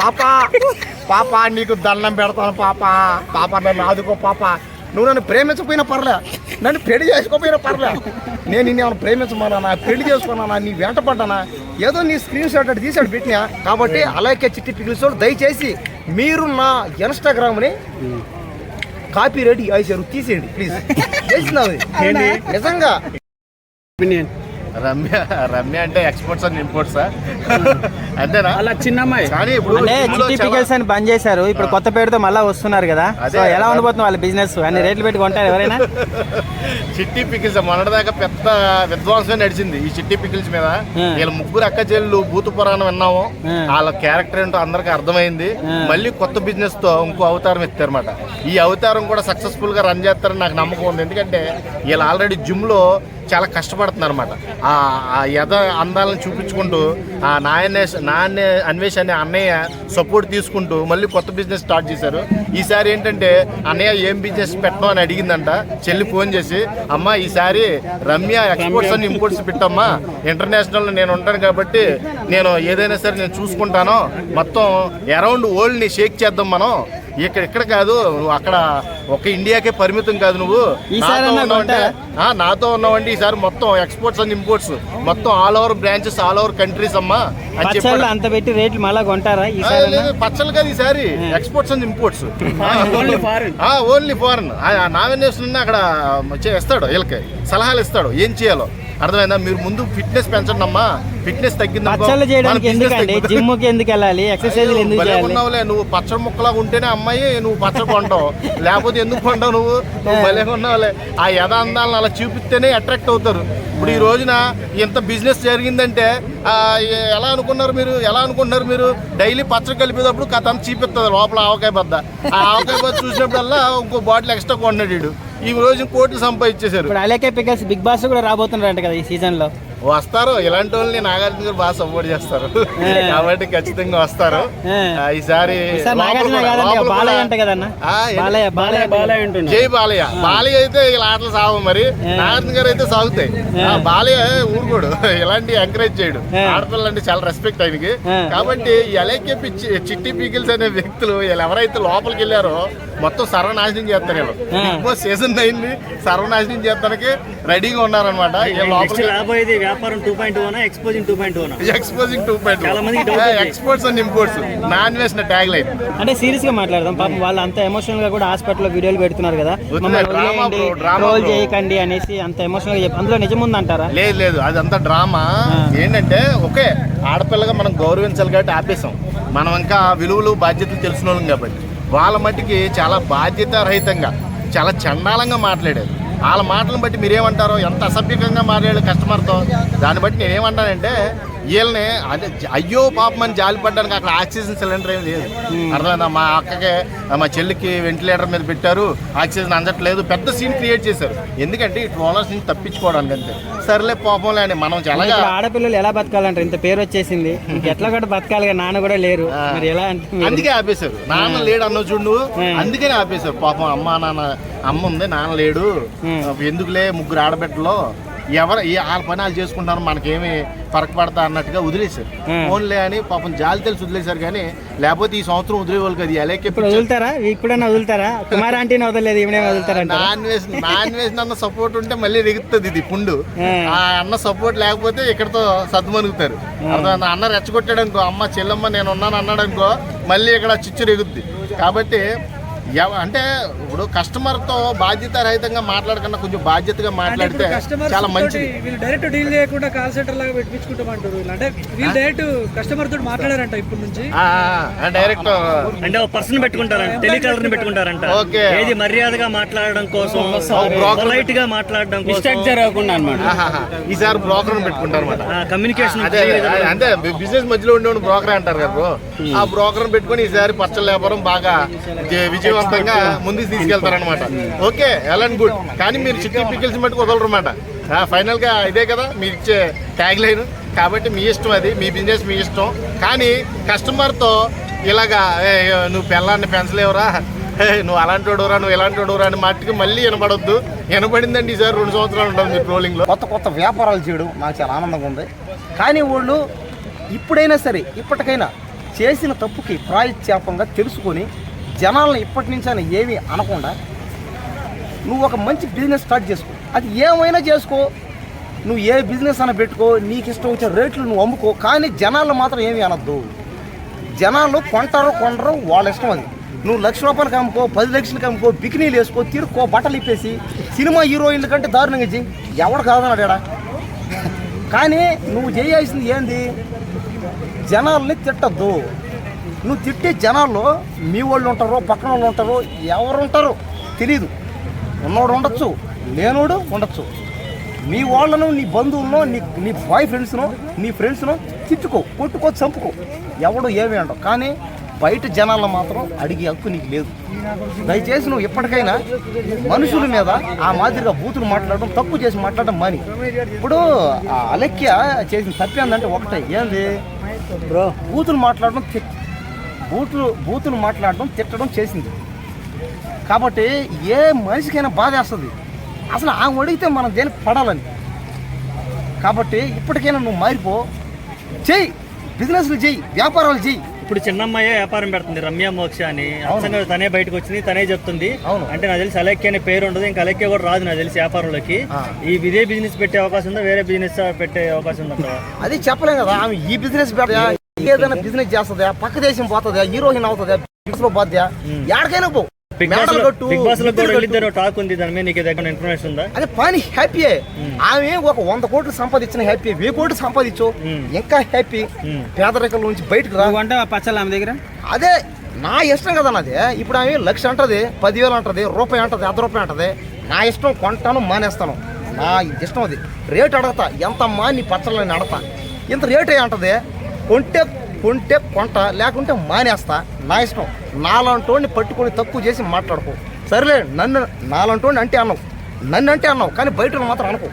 పాప పాప నీకు దండం పెడతాను పాప, పాప నన్ను ఆదుకో పాప. నువ్వు నన్ను ప్రేమించకపోయినా పర్లే, నన్ను పెళ్లి చేసుకోపోయినా పర్లే, నేను నిన్ను ప్రేమించమన్నా, పెళ్లి చేసుకున్నానా, నీ వెంట పడ్డానా, ఏదో నీ స్క్రీన్ షాట్ అటు తీసాడు పెట్టినా. కాబట్టి అలాగే చిట్టి పిగిల్స్ దయచేసి మీరు నా ఇన్స్టాగ్రామ్ని కాపీ రెడీ అయిసారు తీసేయండి ప్లీజ్. చేసినది నిజంగా. రమ్య రమ్య అంటే ఎక్స్పోర్ట్స్ అండ్ ఇంపోర్ట్స్ అంతేనా? అలా చిన్న అమ్మాయి కానీ ఇప్పుడు చిట్టి పికిల్స్ అని బంద్ చేశారు, ఇప్పుడు కొత్త పేరుతో మళ్ళీ వస్తున్నారు కదా. సో ఎలా ఉండబోతుంది వాళ్ళ బిజినెస్? అన్ని రేట్లు పెట్టి కొంటారు ఎవరైనా? చిట్టి పికిల్స్ మొన్నటిదాకా పెద్ద విధ్వంసం నడిచింది ఈ చిట్టి పికిల్స్ మీద. వీళ్ళ ముగ్గురు అక్క చెల్లెలు భూత పురాణం విన్నాము, వాళ్ళ క్యారెక్టర్ ఏంటో అందరికి అర్థమైంది. మళ్ళీ కొత్త బిజినెస్ తో ఇంకో అవతారం ఎత్తారన్నమాట. ఈ అవతారం కూడా సక్సెస్ఫుల్ గా రన్ చేస్తారని నాకు నమ్మకం ఉంది. ఎందుకంటే వీళ్ళు ఆల్రెడీ జిమ్ లో చాలా కష్టపడుతున్నారు అనమాట. ఆ యథ అందాలను చూపించుకుంటూ ఆ నాన్య అన్వేష్ అనే అన్నయ్య సపోర్ట్ తీసుకుంటూ మళ్ళీ కొత్త బిజినెస్ స్టార్ట్ చేశారు. ఈసారి ఏంటంటే అన్నయ్య ఏం బిజినెస్ పెట్టడం అని అడిగిందంట. చెల్లి ఫోన్ చేసి, అమ్మ ఈసారి రమ్య ఎక్స్పోర్ట్స్ అండ్ ఇంపోర్ట్స్ పెట్టమ్మా, ఇంటర్నేషనల్ నేను ఉంటాను కాబట్టి నేను ఏదైనా సరే నేను చూసుకుంటాను, మొత్తం అరౌండ్ వరల్డ్ని షేక్ చేద్దాం మనం, ఇక్కడ కాదు నువ్వు అక్కడ ఒక ఇండియాకే పరిమితం కాదు, నువ్వు నాతో ఉన్నావంటే ఈసారి మొత్తం ఎక్స్పోర్ట్స్ అండ్ ఇంపోర్ట్స్ మొత్తం all over branches all over countries అమ్మా అని చెప్పి అంత పెట్టి రేట్లు మళ్ళా కొంటారా? పచ్చలు కాదు ఈసారి exports and imports, only foreign. Nomination అక్కడ ఇస్తాడు, వీళ్ళకి సలహాలు ఇస్తాడు ఏం చేయాలో. అర్థమైందా? మీరు ముందు ఫిట్నెస్ పెంచండి అమ్మా, ఫిట్నెస్ తగ్గింది ఉన్నావులే. నువ్వు పచ్చడి ముక్కలా ఉంటేనే అమ్మాయి నువ్వు పచ్చడి కొంటావు, లేకపోతే ఎందుకు కొంటావు? నువ్వు భలేగా ఉన్నావులే. ఆ యథాందాలను అలా చూపిస్తేనే అట్రాక్ట్ అవుతారు. ఇప్పుడు ఈ రోజున ఎంత బిజినెస్ జరిగిందంటే ఎలా అనుకుంటున్నారు మీరు డైలీ పచ్చడి కలిపేటప్పుడు కథ అంతా చూపిస్తుంది లోపల ఆవకాయ బద్ద. ఆ ఆవకాయ బద్ద చూసినప్పుడల్లా ఇంకో బాటిల్ ఎక్స్ట్రా కొన్నాడు వీడు. ఈ రోజు కోట్లు సంపాదించేశారు. అలాగే పికల్స్ బిగ్ బాస్ కూడా రాబోతున్నారంట కదా ఈ సీజన్ లో. వస్తారు, ఇలాంటి వాళ్ళని నాగార్జున గారు బాగా సపోర్ట్ చేస్తారు కాబట్టి ఖచ్చితంగా వస్తారు. ఈసారి జై బాలయ్య. బాలయ్య అయితే ఇలా ఆటలు సాగు, మరి నాగార్జున గారు అయితే సాగుతాయి. బాలయ్య ఊరుకోడు, ఇలాంటి ఎంకరేజ్ చేయడు. ఆడపిల్లలు అంటే చాలా రెస్పెక్ట్ ఆయనకి. కాబట్టి ఎలాగే చిట్టి పీకిల్స్ అనే వ్యక్తులు వీళ్ళు ఎవరైతే లోపలికి వెళ్ళారో మొత్తం సర్వనాశనం చేస్తారు. వీళ్ళు బిగ్ బాస్ సీజన్ 9 సర్వనాశనం చేస్తానికి రెడీగా ఉన్నారనమాట. వ్యాపారం 2.0 exposing 2.0 exposing 2.0 exports and imports non వేసిన ట్యాగ్ లైన్. అంటే సీరియస్ గా మాట్లాడదాం, పాపం వాళ్ళు అంత ఎమోషనల్ గా కూడా హాస్పిటల్లో వీడియోలు పెడుతున్నారు కదా, ట్రోల్ చేయకండి అనేసి అంత ఎమోషనల్ గా. అందులో నిజం ఉందంటారా? లేదు అదంతా డ్రామా. ఏంటంటే ఒకే ఆడపిల్లగా మనం గౌరవించాలి కాబట్టి ఆపేసాం. మనం ఇంకా విలువలు బాధ్యతలు తెలిసిన వాళ్ళం కాబట్టి. వాళ్ళ మట్టికి చాలా బాధ్యత రహితంగా చాలా చండాలంగా మాట్లాడారు. వాళ్ళ మాటలను బట్టి మీరేమంటారో, ఎంత అసభ్యంగా మాట్లాడారు కస్టమర్తో, దాన్ని బట్టి నేనేమంటానంటే వీళ్ళని అదే అయ్యో పాపం అని జాలి పడ్డానికి అక్కడ ఆక్సిజన్ సిలిండర్ ఏమి లేదు. అర్థమైందా? మా అక్కకి మా చెల్లికి వెంటిలేటర్ మీద పెట్టారు, ఆక్సిజన్ అందట్లేదు, పెద్ద సీన్ క్రియేట్ చేశారు. ఎందుకంటే ఈ ట్రోలర్స్ నుంచి తప్పించుకోవడానికి అంతే. సర్లే పాపంలే అని మనం చాలా. ఆడపిల్లలు ఎలా బతకాలంటారు? ఇంత పేరు వచ్చేసింది, ఎట్లా కూడా బతకాలి, నాన్న కూడా లేరు, ఎలా అంటే అందుకే ఆపేశారు. నాన్న లేడు అన్న చూడు, అందుకనే ఆపేశారు. పాపం అమ్మ ఉంది, నాన్న లేడు, ఎందుకులే ముగ్గురు ఆడబిడ్డలో ఎవరు వాళ్ళ పని వాళ్ళు చేసుకుంటారు, మనకేమి ఫరక్ పడతా అన్నట్టుగా వదిలేశారు. ఫోన్లే అని పాపం జాలి తెలిసి వదిలేశారు. కానీ లేకపోతే ఈ సంవత్సరం వదిలేవాళ్ళు కదా. ఎలాగే వదులుతారా? కుమార్ ఆంటీని వదలలేదు, నాన్ వేసిన అన్న సపోర్ట్ ఉంటే మళ్ళీ రిగుతుంది ఇది పుండు. ఆ అన్న సపోర్ట్ లేకపోతే ఇక్కడతో సద్దుమనుగుతారు. అన్న రెచ్చగొట్టాడు అనుకో, అమ్మ చెల్లమ్మ నేను ఉన్నాను అన్నాడు అనుకో, మళ్ళీ ఇక్కడ చిచ్చు రిగుద్ది. కాబట్టి అంటే ఇప్పుడు కస్టమర్తో బాధ్యత రహితంగా మాట్లాడకుండా కొంచెం బాధ్యతగా మాట్లాడితే చాలా మంచిది. వీళ్ళు డైరెక్ట్ డీల్ చేయకుండా కాల్ సెంటర్ లాగా పెట్టించుకుంటామంటారు. అంటే వీళ్ళు డైరెక్ట్ కస్టమర్ తోటి మాట్లాడారంట ఇప్పటి నుంచి. డైరెక్ట్ అంటే ఒక పర్సన్ పెట్టుకుంటారంట, టెలికాలర్ ని పెట్టుకుంటారంట. ఏది మర్యాదగా మాట్లాడడం కోసం, పొలైట్ గా మాట్లాడడం కోసం జరగకుండా అన్నమాట. ఈసారి బ్రోకర్ పెట్టుకుంటారు అన్నమాట. కమ్యూనికేషన్ అంటే బిజినెస్ మధ్యలో ఉండే బ్రోకర్ అంటారు కదా, ఆ బ్రోకర్ పెట్టుకుని ఈసారి పచ్చల వ్యాపారం బాగా విజయవంతంగా ముందుకు తీసుకెళ్తారనమాట. Okay, well and good. కానీ మీరు చిట్టి పికిల్స్ మట్టుకు వదలరు అన్నమాట. ఫైనల్ గా ఇదే కదా మీరు ఇచ్చే ట్యాగ్ లైన్. కాబట్టి మీ ఇష్టం, అది మీ బిజినెస్ మీ ఇష్టం. కానీ కస్టమర్తో ఇలాగా నువ్వు పిల్లాన్ని పెంచలేవురా, నువ్వు అలాంటి వాడురా, నువ్వు ఎలాంటి వాడురా అని మట్టుకు మళ్ళీ వినపడొద్దు. వినపడిందండి ఈసారి 2 సంవత్సరాలు ఉంటుంది మీరు ట్రోలింగ్ లో. కొత్త వ్యాపారాలు చేయడం నాకు చాలా ఆనందంగా ఉంది. కానీ వాళ్ళు ఇప్పుడైనా సరే, ఇప్పటికైనా చేసిన తప్పుకి ప్రాయశ్చాపంగా తెలుసుకొని జనాలను ఇప్పటి నుంచి అని ఏమీ అనకుండా నువ్వు ఒక మంచి బిజినెస్ స్టార్ట్ చేసుకో. అది ఏమైనా చేసుకో, నువ్వు ఏ బిజినెస్ అయినా పెట్టుకో, నీకు ఇష్టం వచ్చిన రేట్లు నువ్వు అమ్ముకో, కానీ జనాలు మాత్రం ఏమీ అనొద్దు. జనాలు కొంటారో కొనరు వాళ్ళ ఇష్టం. అది నువ్వు ₹1,00,000 అమ్ముకో, 10 లక్షలకి అమ్ముకో, బికినీలు వేసుకో, తిరుక్కో, బట్టలు ఇప్పేసి సినిమా హీరోయిన్ల కంటే దారుణంగా చెయ్యి, ఎవడు కాదన్నాడు ఎడా. కానీ నువ్వు చేయాల్సింది ఏంది, జనాల్ని తిట్టద్దు. నువ్వు తిట్టే జనాల్లో మీ వాళ్ళు ఉంటారో పక్కన వాళ్ళు ఉంటారో ఎవరు ఉంటారో తెలీదు. ఉన్నోడు ఉండొచ్చు, లేనోడు ఉండొచ్చు. మీ వాళ్ళను, నీ బంధువులను, నీ బాయ్ ఫ్రెండ్స్ను, నీ ఫ్రెండ్స్ను తిట్టుకో, కొట్టుకో, చంపుకో, ఎవడు ఏమి అంటావు. కానీ బయట జనాల్లో మాత్రం అడిగే హక్కు నీకు లేదు. దయచేసి నువ్వు ఎప్పటికైనా మనుషుల మీద ఆ మాదిరిగా బూతులు మాట్లాడడం, తప్పు చేసి మాట్లాడడం మాని. ఇప్పుడు ఆ అలెక్య చేసిన తప్పేందంటే ఒకటే, ఏంది బూతులు మాట్లాడడం, బూతులు మాట్లాడడం, తిట్టడం చేసింది. కాబట్టి ఏ మనిషికైనా బాధ వేస్తుంది. అసలు ఆమె అడిగితే మనం దేనికి పడాలని. కాబట్టి ఇప్పటికైనా నువ్వు మారిపో, చెయ్యి, బిజినెస్లు చెయ్యి, వ్యాపారాలు చెయ్యి. ఇప్పుడు చిన్నమ్మాయే వ్యాపారం పెడుతుంది, రమ్య మోక్ష అని. అసలు తనే బయటకు వచ్చింది, తనే చెప్తుంది. అంటే నాకు తెలిసి అలెక్య అనే పేరు ఉండదు, ఇంకా అలెక్య కూడా రాదు నాకు తెలిసి వ్యాపారంలోకి. ఇదే బిజినెస్ పెట్టే అవకాశం ఉందా, వేరే బిజినెస్ పెట్టే అవకాశం ఉందా? అది చెప్పలేం కదా. ఆమె ఈ బిజినెస్ పెడతా, ఏదైనా బిజినెస్ చేస్తుందా, పక్క దేశం పోతుందా, హీరోయిన్ అవుతుందా, బిజినెస్ లో బాధ్యా, ఎక్కడికైనా పో. బిగ్ బాస్ లో కూడా వెళ్ళిద్దరు టాక్ ఉంది, దాని మీద నీకు దగ్గర ఇన్ఫర్మేషన్ ఉందా? అదే పని హ్యాపీయే. ఆమె ఒక 100 కోట్లు సంపాదించిన హ్యాపీ, 1000 కోట్లు సంపాదించు ఇంకా హ్యాపీ. పేదరికల నుంచి బయటకు రా. పచ్చలు ఆమె దగ్గర అదే నా ఇష్టం కదా నాది. ఇప్పుడు ఆమె 1,00,000 అంటది, 10,000 అంటది, రూపాయి అంటది, ₹1 అంటది. నా ఇష్టం, కొంటాను, మానేస్తాను, నా ఇష్టం. అది రేటు అడగతా, ఎంతమ్మా నీ పచ్చళ్ళని అడతా, ఇంత రేటు అంటది. కొంటే కొంట, లేకుంటే మానేస్తా, నా ఇష్టం. నాలంటోడిని పట్టుకొని తక్కువ చేసి మాట్లాడుకో. సరేలే, నన్ను నాలంటోడిని అంటే అన్నావు, నన్ను అంటే అన్నావు, కానీ బయట మాత్రం అనుకో.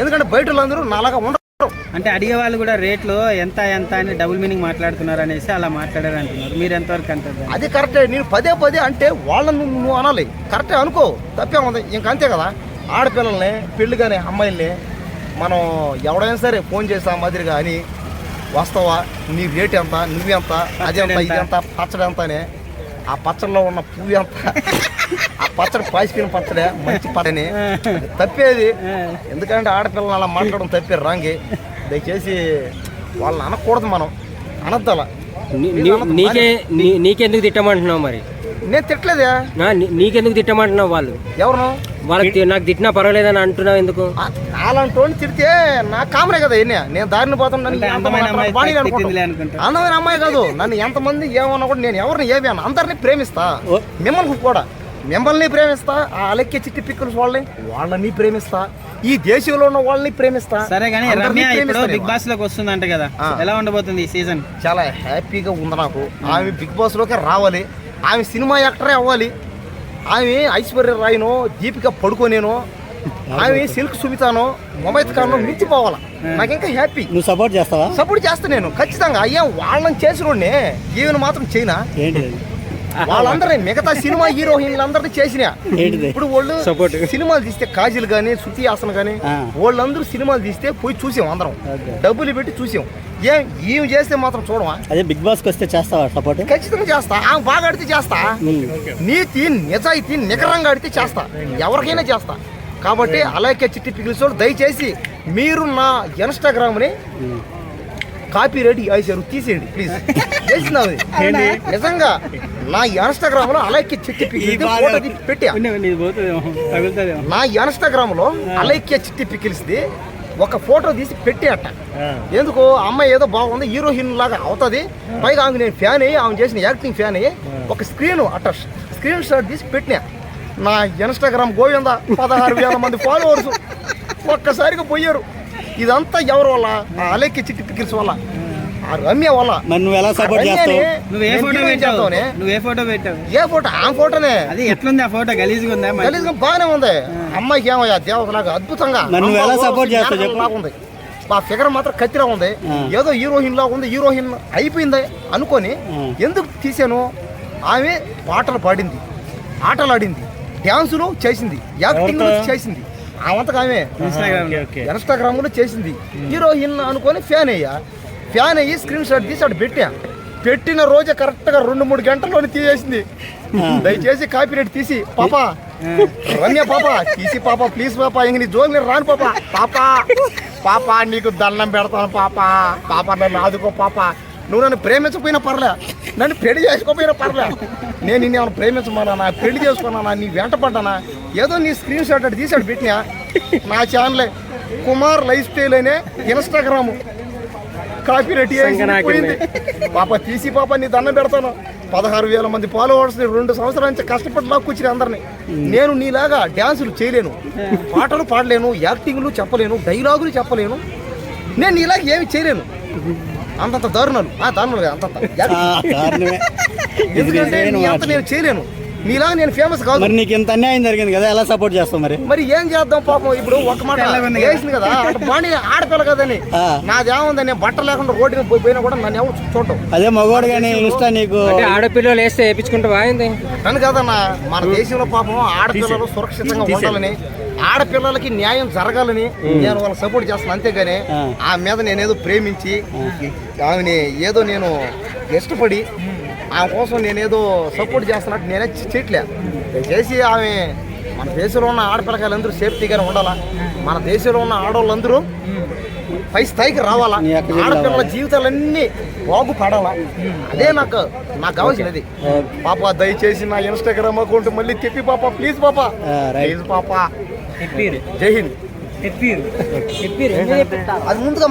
ఎందుకంటే బయట అందరూ నాలాగా ఉండరు. అంటే అడిగే వాళ్ళు కూడా రేట్లు ఎంత అని డబుల్ మీనింగ్ మాట్లాడుతున్నారు అనేసి అలా మాట్లాడారు అంటున్నారు. మీరు ఎంతవరకు అంటారు? అది కరెక్టే. నేను పదే అంటే వాళ్ళని నువ్వు అనాలి, కరెక్టే అనుకో, తప్పే ఉంది. ఇంకంతే కదా. ఆడపిల్లల్ని, పెళ్ళిగానే అమ్మాయిల్ని మనం ఎవడైనా సరే ఫోన్ చేసా మాదిరిగా అని, వస్తావా, నీ రేట్ ఎంత, నువ్వెంత, అదెంత, ఇదెంత, పచ్చడి ఎంత అని. ఆ పచ్చడిలో ఉన్న పువ్వు ఎంత, ఆ పచ్చడి పాసిపోయిన పచ్చడే, మంచి పచ్చని. తప్పేది. ఎందుకంటే ఆడపిల్లలు అలా మాట్లాడడం తప్పే, రాంగి. దయచేసి వాళ్ళని అనకూడదు, మనం అనద్దు అలా. నీకెందుకు తిట్టమంటున్నావు మరి? నేను తిట్టలేదా? నీకెందుకు తిట్టమంటున్నావు? వాళ్ళు ఎవరు వాళ్ళకి నాకు తిట్టినా పర్వాలేదని అంటున్నావు ఎందుకు? అలాంటి తిడితే నా కామనే కదా. నేను దారిని పోతాను. అందమైన అమ్మాయి కాదు, నన్ను ఎంతమంది ఏమన్నా కూడా నేను ఎవరిని ఏమి అన్న, అందరినీ ప్రేమిస్తా. మిమ్మల్ని ప్రేమిస్తా, ఆ అలెక్కే చిట్టి పిక్కుల్స్ వాళ్ళని ప్రేమిస్తా, ఈ దేశంలో ఉన్న వాళ్ళని ప్రేమిస్తా. సరే కానీ బిగ్ బాస్ లోకి వస్తుందంట కదా, ఎలా ఉండబోతుంది ఈ సీజన్? చాలా హ్యాపీగా ఉంది నాకు. ఆమె బిగ్ బాస్ లోకి రావాలి, ఆమె సినిమా యాక్టరే అవ్వాలి. ఆమె ఐశ్వర్య రాయ్నో, దీపిక పడుకోనేనో, ఆమె సిల్క్ సుమితానో, మొబైల్ ఖాన్లో మించిపోవాలా. నాకు ఇంకా హ్యాపీ. నువ్వు సపోర్ట్ చేస్తావా? సపోర్ట్ చేస్తా నేను ఖచ్చితంగా. అయ్యా వాళ్ళని చేసినోడ్నే, ఈవెన్ మాత్రం చేయనా? వాళ్ళందరినీ, మిగతా సినిమా హీరోయిన్లందరినీ చేసినా. ఇప్పుడు వాళ్ళు సినిమాలు తీస్తే, కాజల్ గానీ, శృతి హాసన్ గానీ, వాళ్ళందరూ సినిమాలు తీస్తే పోయి చూసాం, అందరం డబ్బులు పెట్టి చూసాం. ఏం చేస్తే మాత్రం చూడమా? అదే బిగ్ బాస్ కి వస్తే చేస్తావా సపోర్ట్? ఖచ్చితంగా చేస్తా. ఆమె బాగా ఆడితే చేస్తా, నీతి నిజాయితీ నికరంగా ఆడితే చేస్తా, ఎవరికైనా చేస్తా. కాబట్టి అలాగే చిట్టి పిగిల్స్ దయచేసి మీరు నా ఇన్స్టాగ్రామ్ని కాపీ రెడీ చేశారు, తీసేయండి ప్లీజ్. చేసినావు నిజంగా. నా ఇన్స్టాగ్రామ్ లో అలైక్య చిట్టి పికిల్స్ ఫోటో పెట్టా. నా ఇన్స్టాగ్రామ్ లో అలైక్య చిట్టి పికిల్స్ ది ఒక ఫోటో తీసి పెట్టేట. ఎందుకు, అమ్మాయి ఏదో బాగుంది, హీరోయిన్ లాగా అవుతుంది, పైగా ఆమె నేను ఫ్యాన్ అయ్యి, ఆమె చేసిన యాక్టింగ్ ఫ్యాన్ అయ్యి ఒక స్క్రీన్ షాట్ తీసి పెట్టినా. నా ఇన్స్టాగ్రామ్ గోవిందా 16,000 మంది ఫాలోవర్స్ ఒక్కసారిగా పోయారు. ఇదంతా ఎవరి వల్ల? ఆ అలెక్కి చిట్టి పికిల్స్ వల్ల, ఆ రమ్య వల్ల. నువ్వు ఎలా సపోర్ట్ చేస్తావు? ఏ ఫోటో పెట్టావు? ఏ ఫోటో? ఆ ఫోటోనే. అది ఎట్లుంది ఆ ఫోటో? గలీజ్గా ఉందా? గలీజ్గా బాగానే ఉంది. అమ్మాయికి ఏమయ్యా దేవతలాగా అద్భుతంగా ఎలా సపోర్ట్ చేస్తావు? ఉంది. ఆ ఫిగర్ మాత్రం కత్తిరా ఉంది, ఏదో హీరోయిన్ లాగా ఉంది. హీరోయిన్ అయిపోయింది అనుకొని ఎందుకు తీసాను? ఆమె పాటలు పాడింది, ఆటలు ఆడింది, డ్యాన్సులు చేసింది, యాక్టింగ్ చేసింది. ఆమంతగా ఆమె ఇన్స్టాగ్రామ్ లో చేసింది. హీరోయిన్ అనుకొని ఫ్యాన్ అయ్యి స్క్రీన్ షాట్ తీసి అటు పెట్టిన రోజే కరెక్ట్ గా 2-3 గంటల్లోనే తీసేసింది. దయచేసి కాపీరైట్ తీసి పాప రమ్య పాప తీసి పాప ప్లీజ్ పాప ఇంక నీ జోలు నేను రాను పాప పాప పాప నీకు దండం పెడతాను పాప పాప నన్ను ఆదుకో పాప. నువ్వు నన్ను ప్రేమించకపోయినా పర్లే, నన్ను పెళ్లి చేసుకోకపోయినా పర్లే, నేను నిన్ను ఏమైనా ప్రేమించమన్నా, పెళ్లి చేసుకున్నానా, నీ వెంట పడ్డానా, ఏదో నీ స్క్రీన్ షాట్ అటు తీసాడు పెట్టినా నా ఛానలే కుమార్ లైఫ్ స్టైల్ అనే ఇన్స్టాగ్రాము కాపీరైట్ పోయింది పాప తీసి పాప నీ దండం పెడతాను. 16,000 మంది ఫాలోవర్స్ 2 సంవత్సరాల నుంచి కష్టపడి లాక్కొచ్చిన అందరినీ. నేను నీలాగా డ్యాన్సులు చేయలేను, పాటలు పాడలేను, యాక్టింగ్లు చెప్పలేను, డైలాగులు చెప్పలేను, నేను నీలాగా ఏమి చేయలేను. అంతంత దారుణాలు అంతంత ఎందుకంటే నీ అంత నేను చేయలేను, నీలాగా నేను ఫేమస్ కాదు. మరి నీకు ఇంత అన్యాయం జరిగింది కదా, ఎలా సపోర్ట్ చేస్తావు మరి? మరి ఏం చేద్దాం పాపం. ఇప్పుడు ఒక మాట వేసింది కదా, అటు బాణి ఆడపిల్ల కదని నాదేముంది, నేను బట్ట లేకుండా రోడ్డు మీద పోయినా కూడా నన్ను ఎవరు చూడటం. అదే మగవాడు కానీ ఇన్స్టా నీకు ఆడపిల్లలు వేస్తే వేయించుకుంటావా? అని కదన్నా, మన దేశంలో పాపం ఆడపిల్లలు సురక్షితంగా ఉండాలని, ఆడపిల్లలకి న్యాయం జరగాలని నేను వాళ్ళకి సపోర్ట్ చేస్తాను. అంతేగాని ఆ మీద నేనేదో ప్రేమించి ఆమెని ఏదో నేను ఇష్టపడి ఆమె కోసం నేనేదో సపోర్ట్ చేస్తున్నట్టు నేనే చేయట్లే. దయచేసి ఆమె మన దేశంలో ఉన్న ఆడపిల్లకాయలందరూ సేఫ్టీగానే ఉండాలా, మన దేశంలో ఉన్న ఆడవాళ్ళందరూ పై స్థాయికి రావాలా, ఆడపిల్లల జీవితాలన్నీ బాగుపడాలా, అదే నాకు కావాల్సినది. పాప దయచేసి నా ఇన్స్టాగ్రామ్ అకౌంట్ మళ్ళీ తెప్పి పాప ప్లీజ్ పాప ప్లీజ్ పాప. జై హింద్. అది ముందుగా